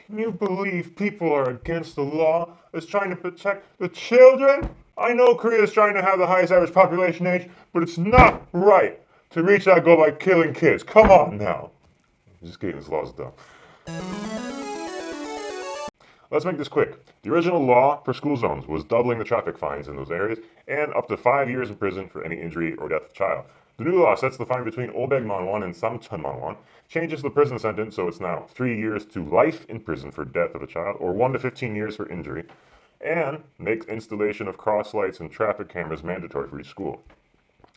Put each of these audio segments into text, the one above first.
Can you believe people are against the law that's trying to protect the children? I know Korea is trying to have the highest average population age, but it's not right to reach that goal by killing kids. Come on now. Just kidding, this law is dumb. Let's make this quick. The original law for school zones was doubling the traffic fines in those areas and up to 5 years in prison for any injury or death of a child. The new law sets the fine between Obegmanwon and Samcheonmanwon, changes the prison sentence so it's now 3 years to life in prison for death of a child or 1 to 15 years for injury, and makes installation of cross lights and traffic cameras mandatory for each school.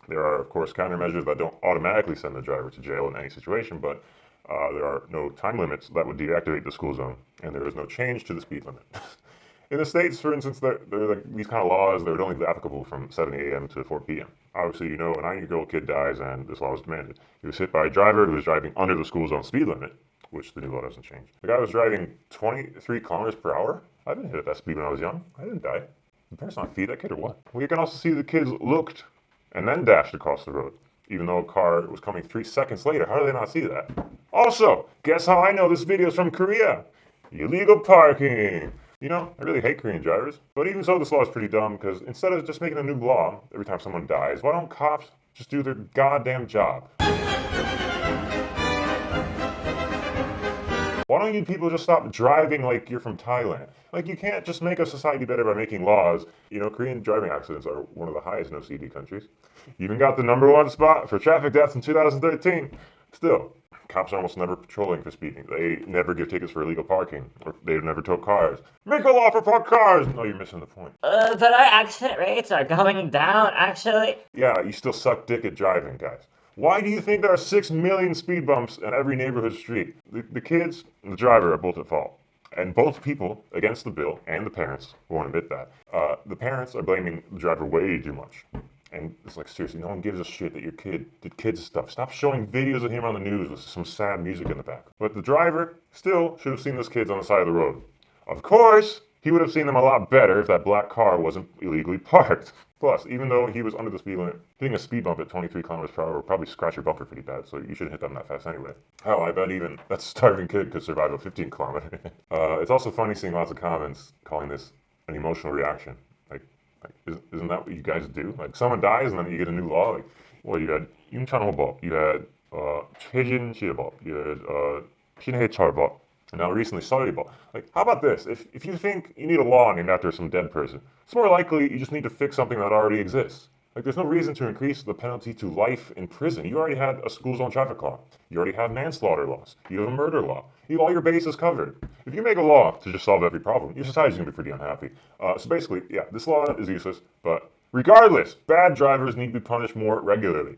There are, of course, countermeasures that don't automatically send the driver to jail in any situation, but there are no time limits that would deactivate the school zone, and there is no change to the speed limit. In the States, for instance, there are these kind of laws that would only be applicable from 7 a.m. to 4 p.m. Obviously, a 9-year-old kid dies, and this law was demanded. He was hit by a driver who was driving under the school zone speed limit, which the new law doesn't change. The guy was driving 23 kilometers per hour. I've been hit at that speed when I was young. I didn't die. The parents not feed that kid or what? Well, you can also see the kids looked and then dashed across the road, even though a car was coming 3 seconds later. How do they not see that? Also, guess how I know this video is from Korea? Illegal parking. I really hate Korean drivers. But even so, this law is pretty dumb because instead of just making a new law every time someone dies, why don't cops just do their goddamn job? Why don't you people just stop driving like you're from Thailand? Like, you can't just make a society better by making laws. Korean driving accidents are one of the highest in OECD countries. Even got the #1 spot for traffic deaths in 2013. Still, cops are almost never patrolling for speeding. They never give tickets for illegal parking, or they never tow cars. Make a law for parked cars! No, you're missing the point. But our accident rates are going down, actually. Yeah, you still suck dick at driving, guys. Why do you think there are 6 million speed bumps in every neighborhood street? The kids and the driver are both at fault. And both people against the bill, and the parents, won't admit that. The parents are blaming the driver way too much. And it's like, seriously, no one gives a shit that your kid did kids stuff. Stop showing videos of him on the news with some sad music in the back. But the driver still should have seen those kids on the side of the road. Of course, he would have seen them a lot better if that black car wasn't illegally parked. Plus, even though he was under the speed limit, hitting a speed bump at 23 kilometers per hour would probably scratch your bumper pretty bad, so you shouldn't hit them that fast anyway. Hell, I bet even that starving kid could survive a 15 kilometer. It's also funny seeing lots of comments calling this an emotional reaction. Isn't that what you guys do? Like, someone dies and then you get a new law? Like, well, you had Untitled, you had 최진실법, you had 신해철법, and now recently Sorry법. Like, how about this? If you think you need a law named after some dead person, it's more likely you just need to fix something that already exists. Like, there's no reason to increase the penalty to life in prison. You already had a school zone traffic law. You already have manslaughter laws. You have a murder law. You have all your bases covered. If you make a law to just solve every problem, your society's going to be pretty unhappy. So basically, yeah, this law is useless. But regardless, bad drivers need to be punished more regularly.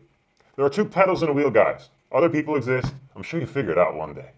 There are 2 pedals and a wheel, guys. Other people exist. I'm sure you figure it out one day.